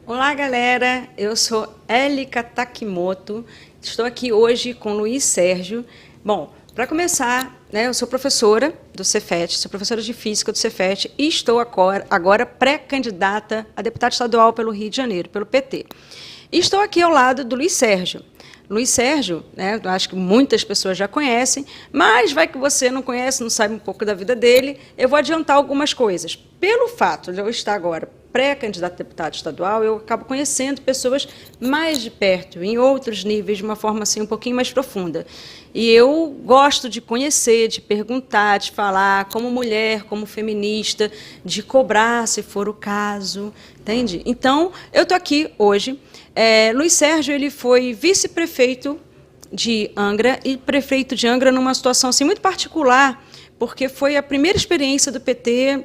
Olá, galera. Eu sou Élica Takimoto. Estou aqui hoje com Luiz Sérgio. Bom, para começar, né, eu sou professora do Cefet, sou professora de Física do Cefet e estou agora pré-candidata a deputada estadual pelo Rio de Janeiro, pelo PT. E estou aqui ao lado do Luiz Sérgio. Luiz Sérgio, né, acho que muitas pessoas já conhecem, mas vai que você não conhece, não sabe um pouco da vida dele, eu vou adiantar algumas coisas. Pelo fato de eu estar agora pré-candidato a deputado estadual, eu acabo conhecendo pessoas mais de perto, em outros níveis, de uma forma assim um pouquinho mais profunda. E eu gosto de conhecer, de perguntar, de falar, como mulher, como feminista, de cobrar, se for o caso, entende? Então, eu estou aqui hoje. Luiz Sérgio ele foi vice-prefeito de Angra e prefeito de Angra numa situação assim, muito particular, porque foi a primeira experiência do PT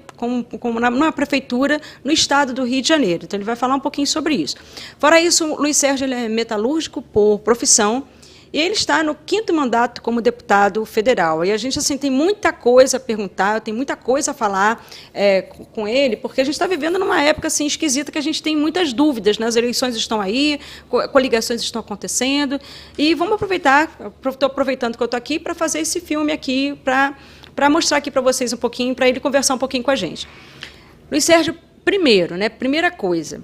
numa prefeitura no estado do Rio de Janeiro. Então, ele vai falar um pouquinho sobre isso. Fora isso, o Luiz Sérgio ele é metalúrgico por profissão, e ele está no 5º mandato como deputado federal. E a gente assim, tem muita coisa a perguntar, tem muita coisa a falar com ele, porque a gente está vivendo numa época assim, esquisita, que a gente tem muitas dúvidas, né? As eleições estão aí, coligações estão acontecendo, e vamos aproveitar, estou aproveitando que eu estou aqui para fazer esse filme aqui, para mostrar aqui para vocês um pouquinho, para ele conversar um pouquinho com a gente. Luiz Sérgio, primeiro, né, primeira coisa,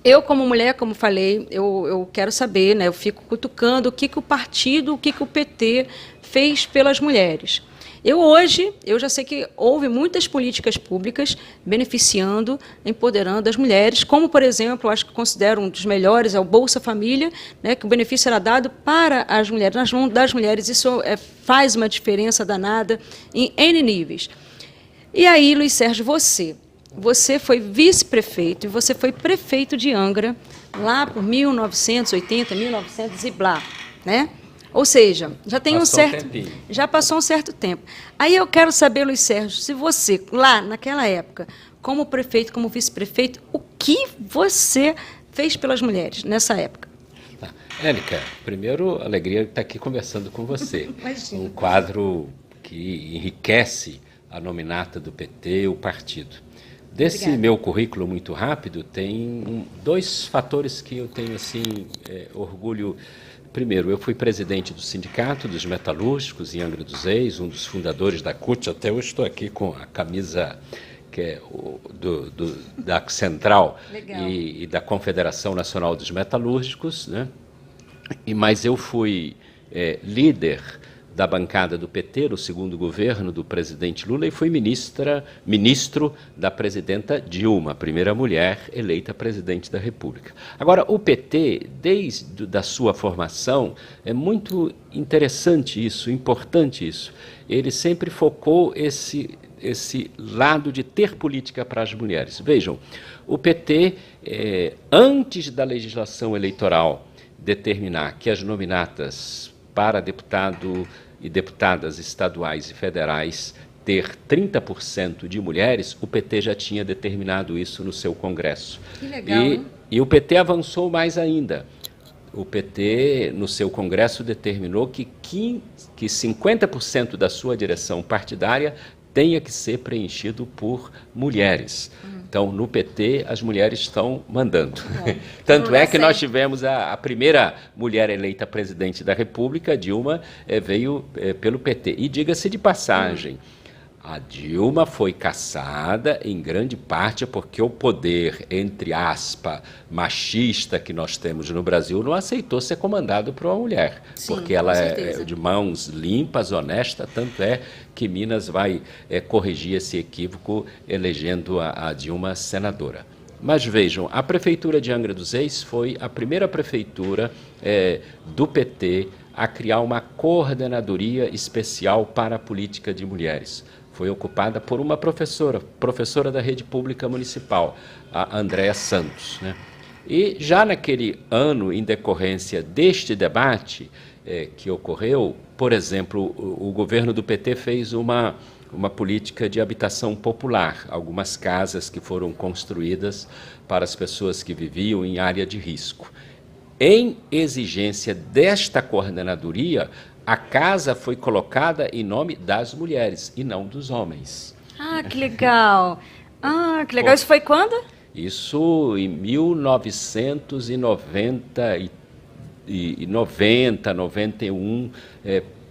eu, como mulher, como falei, eu quero saber, né, eu fico cutucando o que o partido, o que o PT fez pelas mulheres. Hoje, eu já sei que houve muitas políticas públicas beneficiando, empoderando as mulheres, como, por exemplo, acho que considero um dos melhores, é o Bolsa Família, né, que o benefício era dado para as mulheres, nas mãos das mulheres. Isso faz uma diferença danada em N níveis. E aí, Luiz Sérgio, você foi vice-prefeito e você foi prefeito de Angra, lá por 1980, 1900 e blá, né? Ou seja, já passou um certo tempo. Aí eu quero saber, Luiz Sérgio, se você, lá naquela época, como prefeito, como vice-prefeito, o que você fez pelas mulheres nessa época? Élica, primeiro, alegria de estar aqui conversando com você. Imagina. Um quadro que enriquece a nominata do PT, o partido. Desse Obrigada. meu currículo muito rápido, tem dois fatores que eu tenho assim, orgulho. Primeiro, eu fui presidente do Sindicato dos Metalúrgicos em Angra dos Reis, um dos fundadores da CUT. Até hoje estou aqui com a camisa que é da Central e da Confederação Nacional dos Metalúrgicos, né? Mas eu fui líder da bancada do PT, no segundo governo do presidente Lula, e fui ministro da presidenta Dilma, a primeira mulher eleita presidente da República. Agora, o PT, desde a sua formação, é muito interessante isso, importante isso. Ele sempre focou esse lado de ter política para as mulheres. Vejam, o PT, antes da legislação eleitoral determinar que as nominatas para deputado e deputadas estaduais e federais ter 30% de mulheres, o PT já tinha determinado isso no seu Congresso. Que legal, hein? E o PT avançou mais ainda. O PT, no seu Congresso, determinou que 50% da sua direção partidária tenha que ser preenchido por mulheres. Então, no PT, as mulheres estão mandando. Tanto é que nós tivemos a primeira mulher eleita presidente da República, Dilma, veio pelo PT. E diga-se de passagem, a Dilma foi cassada em grande parte porque o poder, entre aspas, machista que nós temos no Brasil não aceitou ser comandado por uma mulher. Sim, porque ela é de mãos limpas, honesta, tanto é que Minas vai corrigir esse equívoco elegendo a Dilma senadora. Mas vejam, a prefeitura de Angra dos Reis foi a primeira prefeitura do PT a criar uma coordenadoria especial para a política de mulheres. Foi ocupada por uma professora da rede pública municipal, a Andréa Santos, né? E já naquele ano, em decorrência deste debate que ocorreu, por exemplo, o governo do PT fez uma política de habitação popular, algumas casas que foram construídas para as pessoas que viviam em área de risco. Em exigência desta coordenadoria, a casa foi colocada em nome das mulheres e não dos homens. Ah, que legal! Ah, que legal. Isso foi quando? Isso em 1990, 91,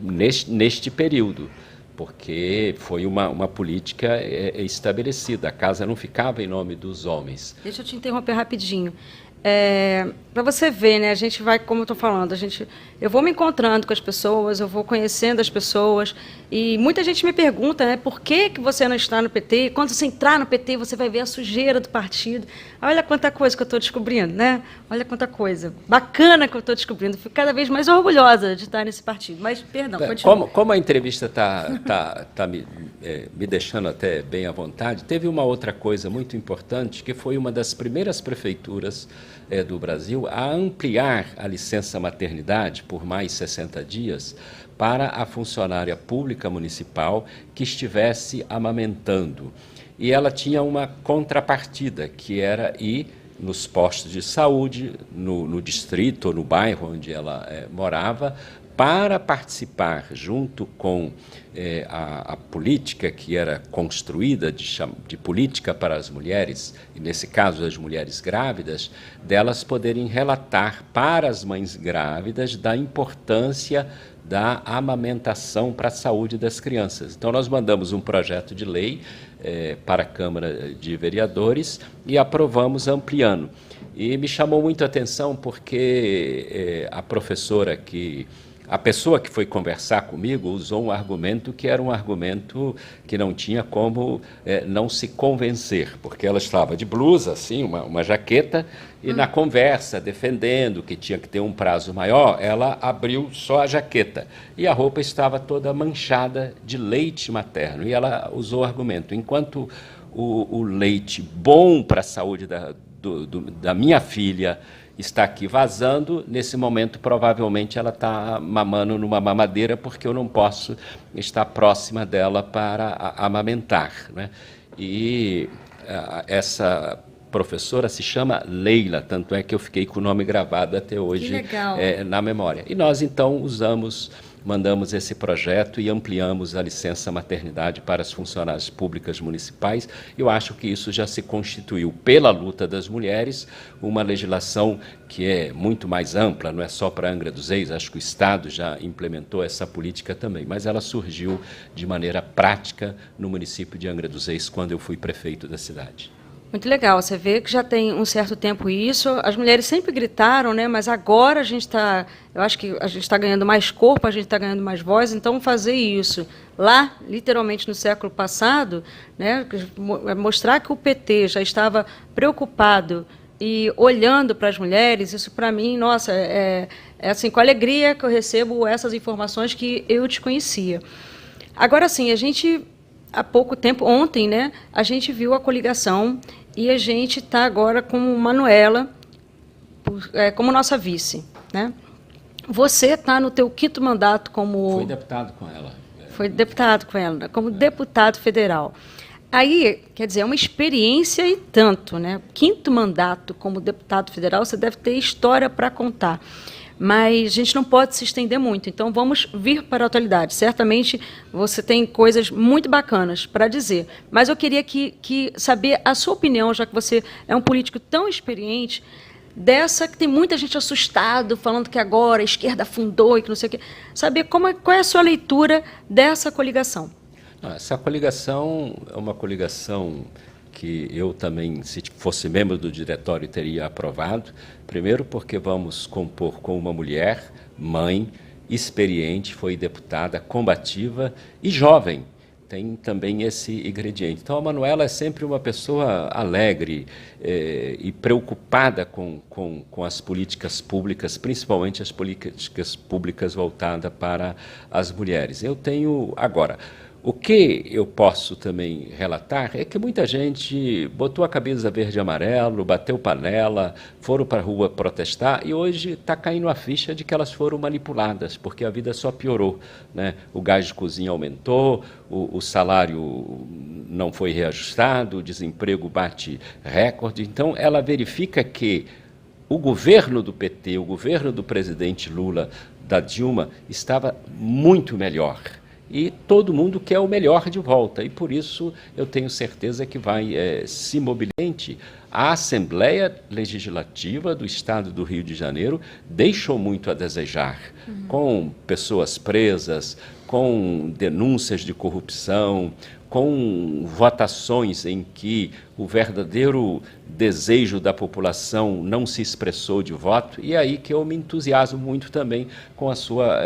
neste período, porque foi uma política estabelecida. A casa não ficava em nome dos homens. Deixa eu te interromper rapidinho. Para você ver, né, a gente vai, como eu estou falando, eu vou me encontrando com as pessoas, eu vou conhecendo as pessoas, e muita gente me pergunta, né, por que você não está no PT? Quando você entrar no PT, você vai ver a sujeira do partido. Olha quanta coisa que eu estou descobrindo, né? Olha quanta coisa bacana que eu estou descobrindo. Fico cada vez mais orgulhosa de estar nesse partido. Mas, perdão, continua. Como a entrevista está me deixando até bem à vontade, teve uma outra coisa muito importante, que foi uma das primeiras prefeituras do Brasil a ampliar a licença maternidade por mais 60 dias para a funcionária pública municipal que estivesse amamentando. E ela tinha uma contrapartida, que era ir nos postos de saúde, no distrito ou no bairro onde ela morava, para participar, junto com a política que era construída de política para as mulheres, e nesse caso as mulheres grávidas, delas poderem relatar para as mães grávidas da importância da amamentação para a saúde das crianças. Então, nós mandamos um projeto de lei para a Câmara de Vereadores e aprovamos ampliando. E me chamou muito a atenção porque a pessoa que foi conversar comigo usou um argumento que era um argumento que não tinha como não se convencer, porque ela estava de blusa, assim, uma jaqueta, e na conversa, defendendo que tinha que ter um prazo maior, ela abriu só a jaqueta, e a roupa estava toda manchada de leite materno, e ela usou o argumento, enquanto o leite bom para a saúde da minha filha está aqui vazando, nesse momento provavelmente ela está mamando numa mamadeira, porque eu não posso estar próxima dela para amamentar, né? E essa professora se chama Leila, tanto é que eu fiquei com o nome gravado até hoje na memória. E nós então mandamos esse projeto e ampliamos a licença maternidade para as funcionárias públicas municipais. Eu acho que isso já se constituiu, pela luta das mulheres, uma legislação que é muito mais ampla, não é só para Angra dos Reis, acho que o Estado já implementou essa política também, mas ela surgiu de maneira prática no município de Angra dos Reis, quando eu fui prefeito da cidade. Muito legal, você vê que já tem um certo tempo isso, as mulheres sempre gritaram, né, mas agora eu acho que a gente está ganhando mais corpo, a gente está ganhando mais voz, então fazer isso lá, literalmente no século passado, né, mostrar que o PT já estava preocupado e olhando para as mulheres, isso para mim, nossa, é assim, com alegria que eu recebo essas informações que eu desconhecia. Agora sim, a gente, há pouco tempo, ontem, né, a gente viu a coligação e a gente está agora com Manuela como nossa vice, né? Você está no teu quinto mandato como... Foi deputado com ela. Foi deputado com ela, como deputado federal. Aí, quer dizer, é uma experiência e tanto, né? Quinto mandato como deputado federal, você deve ter história para contar. Mas a gente não pode se estender muito, então vamos vir para a atualidade. Certamente você tem coisas muito bacanas para dizer, mas eu queria saber a sua opinião, já que você é um político tão experiente, dessa que tem muita gente assustado, falando que agora a esquerda afundou e que não sei o quê. Saber qual é a sua leitura dessa coligação. Essa coligação é uma coligação que eu também, se fosse membro do diretório, teria aprovado. Primeiro porque vamos compor com uma mulher, mãe, experiente, foi deputada, combativa e jovem. Tem também esse ingrediente. Então, a Manuela é sempre uma pessoa alegre e preocupada com as políticas públicas, principalmente as políticas públicas voltadas para as mulheres. Eu tenho, agora... O que eu posso também relatar é que muita gente botou a camisa verde e amarelo, bateu panela, foram para a rua protestar e hoje está caindo a ficha de que elas foram manipuladas, porque a vida só piorou, né? O gás de cozinha aumentou, o salário não foi reajustado, o desemprego bate recorde. Então, ela verifica que o governo do PT, o governo do presidente Lula, da Dilma, estava muito melhor. e todo mundo quer o melhor de volta. E por isso eu tenho certeza que vai se mobilizar. A Assembleia Legislativa do Estado do Rio de Janeiro deixou muito a desejar, com pessoas presas, com denúncias de corrupção, com votações em que o verdadeiro desejo da população não se expressou de voto, e é aí que eu me entusiasmo muito também com a sua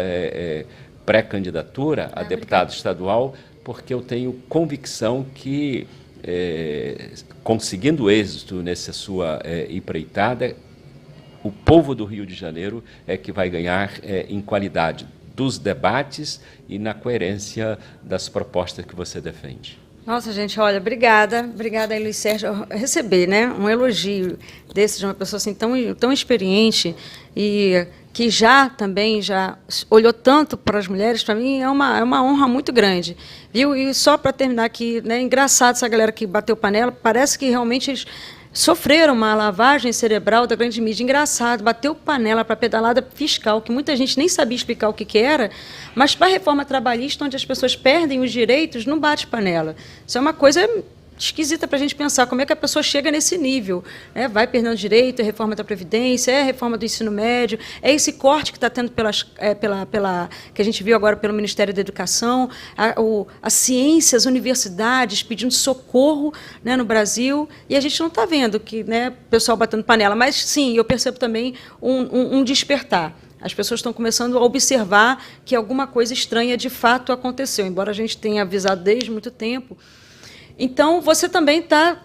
pré-candidatura a deputado estadual, porque eu tenho convicção que, conseguindo êxito nessa sua empreitada, o povo do Rio de Janeiro é que vai ganhar em qualidade dos debates e na coerência das propostas que você defende. Nossa, gente, olha, obrigada aí, Luiz Sérgio, receber, né, um elogio desse de uma pessoa assim tão experiente e que já olhou tanto para as mulheres, para mim é uma honra muito grande, viu? E só para terminar aqui, né, engraçado essa galera que bateu panela, parece que realmente eles sofreram uma lavagem cerebral da grande mídia. Engraçado, bateu panela para a pedalada fiscal, que muita gente nem sabia explicar o que era, mas para a reforma trabalhista, onde as pessoas perdem os direitos, não bate panela. Isso é uma coisa esquisita para a gente pensar, como é que a pessoa chega nesse nível, né? Vai perdendo direito, é reforma da Previdência, é a reforma do ensino médio, é esse corte que está tendo que a gente viu agora pelo Ministério da Educação, a ciência, as universidades pedindo socorro, né, no Brasil, e a gente não está vendo que, né, o pessoal batendo panela, mas sim, eu percebo também um despertar. As pessoas estão começando a observar que alguma coisa estranha de fato aconteceu, embora a gente tenha avisado desde muito tempo. Então, você também está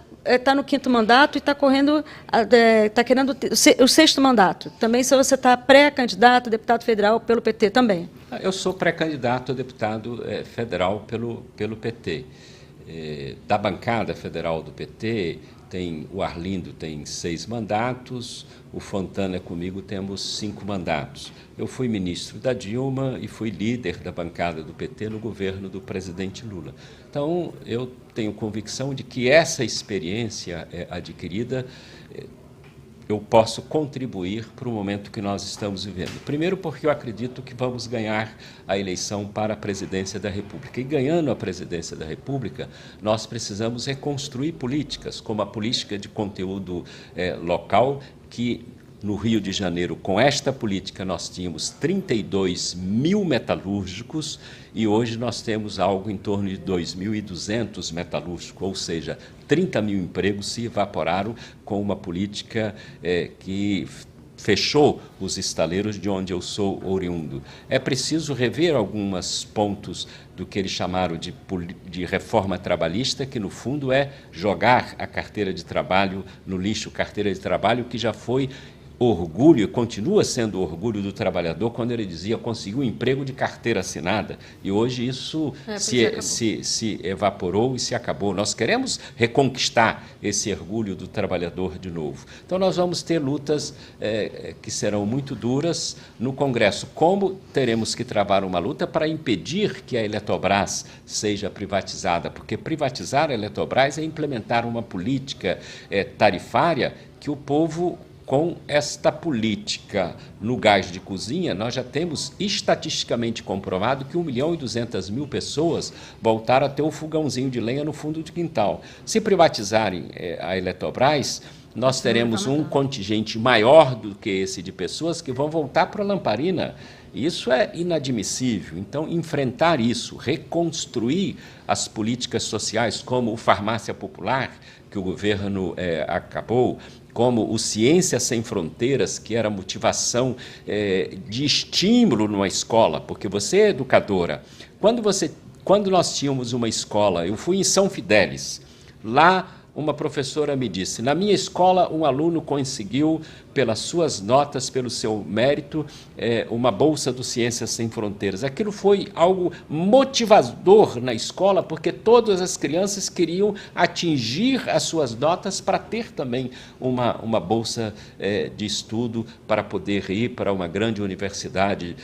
no 5º mandato e está querendo o 6º mandato. Também, se você está pré-candidato a deputado federal pelo PT também. Eu sou pré-candidato a deputado federal pelo PT. Da bancada federal do PT, o Arlindo tem 6 mandatos, o Fontana comigo temos 5 mandatos. Eu fui ministro da Dilma e fui líder da bancada do PT no governo do presidente Lula. Então, eu tenho convicção de que essa experiência adquirida, eu posso contribuir para o momento que nós estamos vivendo. Primeiro, porque eu acredito que vamos ganhar a eleição para a presidência da República. E ganhando a presidência da República, nós precisamos reconstruir políticas, como a política de conteúdo local, que no Rio de Janeiro, com esta política, nós tínhamos 32 mil metalúrgicos e hoje nós temos algo em torno de 2.200 metalúrgicos, ou seja, 30 mil empregos se evaporaram com uma política que fechou os estaleiros de onde eu sou oriundo. É preciso rever alguns pontos do que eles chamaram de reforma trabalhista, que no fundo é jogar a carteira de trabalho no lixo, carteira de trabalho que já foi orgulho, e continua sendo orgulho do trabalhador quando ele dizia conseguiu um emprego de carteira assinada, e hoje isso se evaporou e se acabou. Nós queremos reconquistar esse orgulho do trabalhador de novo. Então nós vamos ter lutas que serão muito duras no Congresso, como teremos que travar uma luta para impedir que a Eletrobras seja privatizada, porque privatizar a Eletrobras é implementar uma política tarifária que o povo, com esta política no gás de cozinha, nós já temos estatisticamente comprovado que 1.200.000 pessoas voltaram a ter um fogãozinho de lenha no fundo do quintal. Se privatizarem a Eletrobras, nós teremos um contingente maior do que esse de pessoas que vão voltar para a lamparina. Isso é inadmissível. Então, enfrentar isso, reconstruir as políticas sociais, como o Farmácia Popular, que o governo acabou, como o Ciência Sem Fronteiras, que era motivação de estímulo numa escola, porque você é educadora. Quando nós tínhamos uma escola, eu fui em São Fidélis, lá uma professora me disse, na minha escola um aluno conseguiu, pelas suas notas, pelo seu mérito, uma bolsa do Ciências Sem Fronteiras. Aquilo foi algo motivador na escola, porque todas as crianças queriam atingir as suas notas para ter também uma bolsa de estudo, para poder ir para uma grande universidade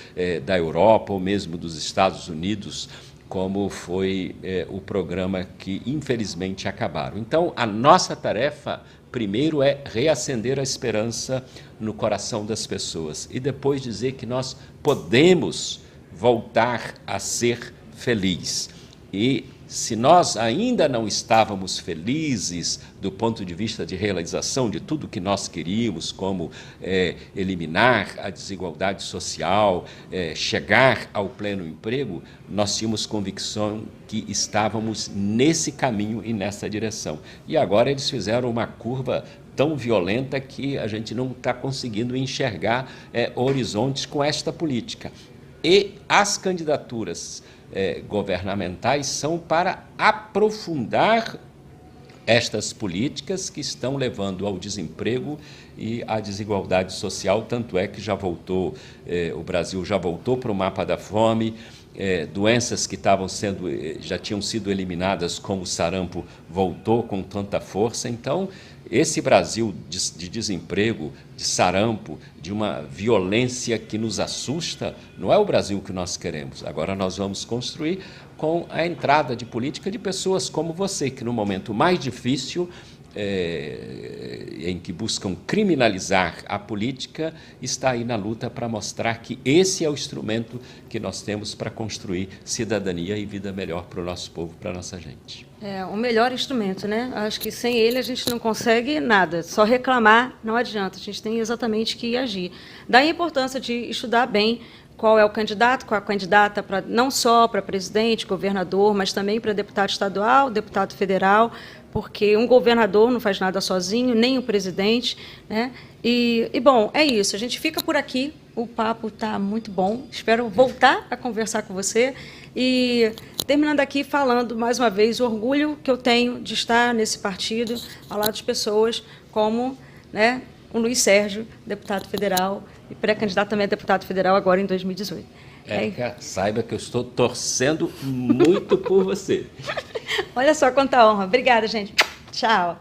da Europa ou mesmo dos Estados Unidos, como foi o programa que, infelizmente, acabaram. Então, a nossa tarefa, primeiro, é reacender a esperança no coração das pessoas e depois dizer que nós podemos voltar a ser feliz. E se nós ainda não estávamos felizes do ponto de vista de realização de tudo que nós queríamos, como eliminar a desigualdade social, chegar ao pleno emprego, nós tínhamos convicção que estávamos nesse caminho e nessa direção. E agora eles fizeram uma curva tão violenta que a gente não está conseguindo enxergar horizontes com esta política. E as candidaturas governamentais são para aprofundar estas políticas que estão levando ao desemprego e à desigualdade social, tanto é que já voltou, o Brasil já voltou para o mapa da fome, doenças que já tinham sido eliminadas, como o sarampo, voltou com tanta força. Então, esse Brasil de desemprego, de sarampo, de uma violência que nos assusta, não é o Brasil que nós queremos. Agora nós vamos construir com a entrada de política de pessoas como você, que no momento mais difícil, em que buscam criminalizar a política, está aí na luta para mostrar que esse é o instrumento que nós temos para construir cidadania e vida melhor para o nosso povo, para a nossa gente. É o melhor instrumento, né? Acho que sem ele a gente não consegue nada. Só reclamar não adianta. A gente tem exatamente que agir. Daí a importância de estudar bem qual é o candidato, qual é a candidata, não só para presidente, governador, mas também para deputado estadual, deputado federal, porque um governador não faz nada sozinho, nem o presidente, né? Bom, é isso. A gente fica por aqui. O papo está muito bom. Espero voltar a conversar com você. E terminando aqui falando, mais uma vez, o orgulho que eu tenho de estar nesse partido, ao lado de pessoas como, né, o Luiz Sérgio, deputado federal, e pré-candidato também a deputado federal agora em 2018. Érica, saiba que eu estou torcendo muito por você. Olha só quanta honra. Obrigada, gente. Tchau.